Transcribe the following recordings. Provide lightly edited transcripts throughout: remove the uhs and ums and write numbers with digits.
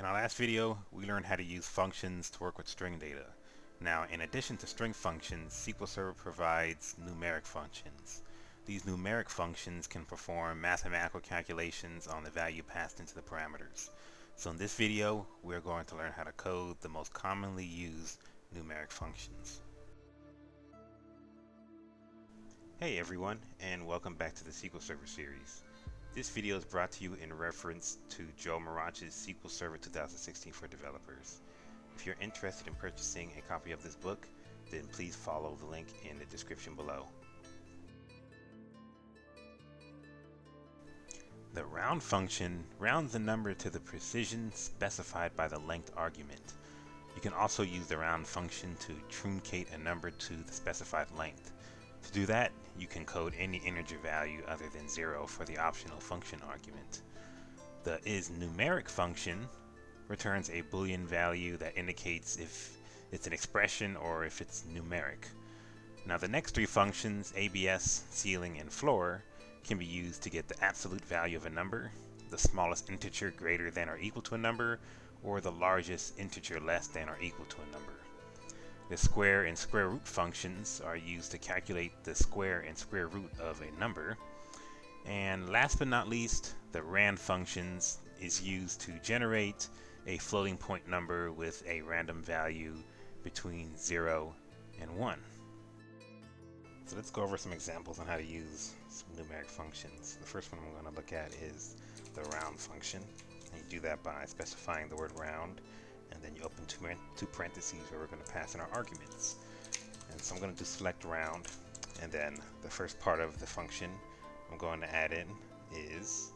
In our last video, we learned how to use functions to work with string data. Now, in addition to string functions, SQL Server provides numeric functions. These numeric functions can perform mathematical calculations on the value passed into the parameters. So in this video, we're going to learn how to code the most commonly used numeric functions. Hey everyone, and welcome back to the SQL Server Series. This video is brought to you in reference to Joe Marach's SQL Server 2016 for developers. If you're interested in purchasing a copy of this book, then please follow the link in the description below. The round function rounds the number to the precision specified by the length argument. You can also use the round function to truncate a number to the specified length. To do that, you can code any integer value other than 0 for the optional function argument. The isNumeric function returns a Boolean value that indicates if it's an expression or if it's numeric. Now the next three functions, ABS, ceiling, and floor, can be used to get the absolute value of a number, the smallest integer greater than or equal to a number, or the largest integer less than or equal to a number. The square and square root functions are used to calculate the square and square root of a number. And last but not least, the rand functions is used to generate a floating point number with a random value between 0 and 1. So let's go over some examples on how to use some numeric functions. The first one I'm going to look at is the round function. And you do that by specifying the word round, and then you open two parentheses where we're going to pass in our arguments. And so I'm going to do select round, and then the first part of the function I'm going to add in is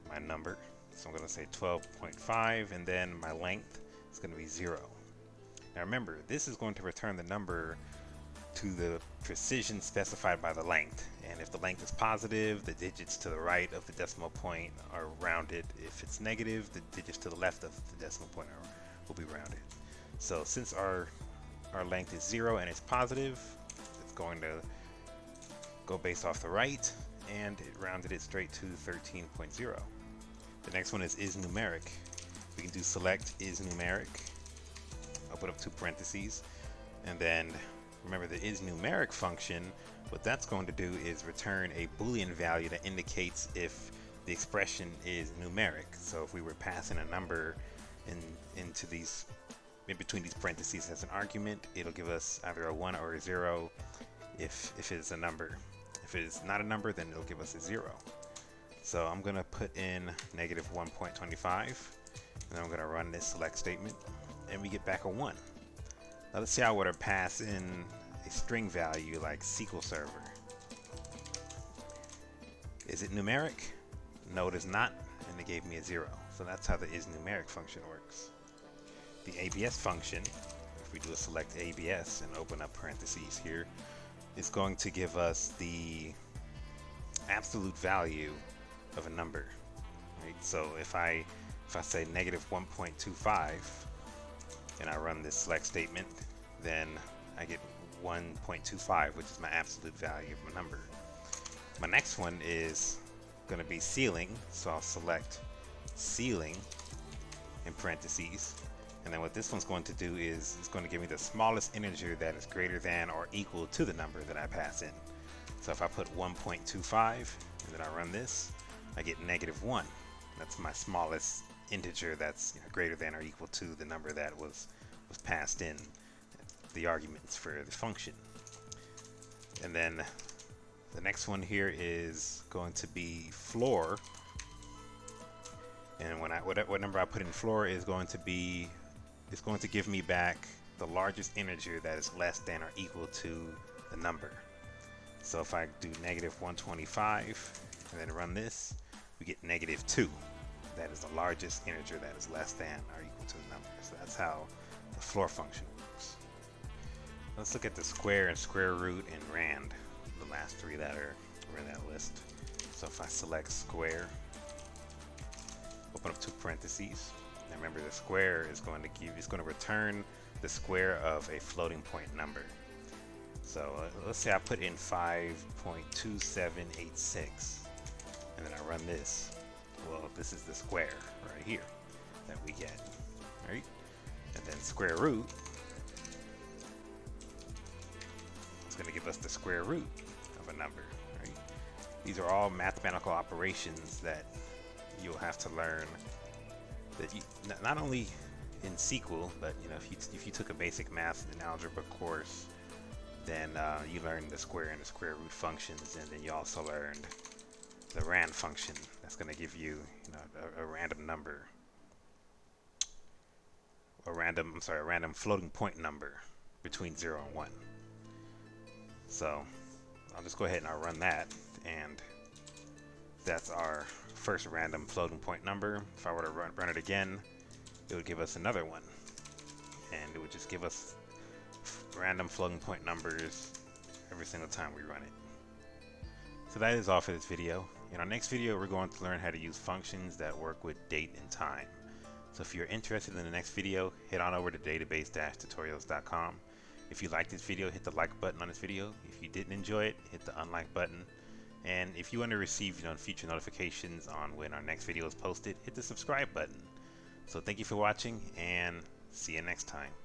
my number. So I'm going to say 12.5, and then my length is going to be 0. Now remember, this is going to return the number to the precision specified by the length, and if the length is positive, the digits to the right of the decimal point are rounded. If it's negative, the digits to the left of the decimal point will be rounded. So since our length is 0 and it's positive, it's going to go based off the right, and it rounded it straight to 13.0. The next one is isNumeric. We can do select isNumeric, open up two parentheses, and then remember the isNumeric function, what that's going to do is return a Boolean value that indicates if the expression is numeric. So if we were passing a number into these, in between these parentheses as an argument, it'll give us either a 1 or a 0 if it's a number. If it is not a number, then it'll give us a 0. So I'm going to put in negative 1.25, and then I'm going to run this select statement, and we get back a 1. Now let's see how I would have passed in a string value like SQL Server. Is it numeric? No, it is not, and it gave me a 0. So that's how the isNumeric function works. The ABS function, if we do a select ABS and open up parentheses here, is going to give us the absolute value of a number. Right? So if I say negative 1.25, and I run this select statement, then I get 1.25, which is my absolute value of my number. My next one is going to be ceiling, so I'll select ceiling in parentheses, and then what this one's going to do is it's going to give me the smallest integer that is greater than or equal to the number that I pass in. So if I put 1.25 and then I run this, I get negative 1. That's my smallest integer that's greater than or equal to the number that was passed in the arguments for the function. And then the next one here is going to be floor, and when what number I put in floor is going to be, it's going to give me back the largest integer that is less than or equal to the number. So if I do negative 125 and then run this, we get negative 2. That is the largest integer that is less than or equal to the number. So that's how the floor function works. Let's look at the square and square root and rand, the last three that are in that list. So if I select square, open up two parentheses, and remember the square is going to return the square of a floating point number. So let's say I put in 5.2786, and then I run this. Well, this is the square right here. that we get, right? And then square root is going to give us the square root of a number, right? These are all mathematical operations that you'll have to learn, that you not only in SQL, but if you took a basic math and algebra course, then you learned the square and the square root functions, and then you also learned the rand function that's going to give you, a random number, a random floating point number between 0 and 1. So I'll just go ahead and I'll run that, and that's our first random floating point number. If I were to run it again, it would give us another one, and it would just give us random floating point numbers every single time we run it. So that is all for this video. In our next video, we're going to learn how to use functions that work with date and time. So if you're interested in the next video, head on over to database-tutorials.com. If you liked this video, hit the like button on this video. If you didn't enjoy it, hit the unlike button. And if you want to receive future notifications on when our next video is posted, hit the subscribe button. So thank you for watching, and see you next time.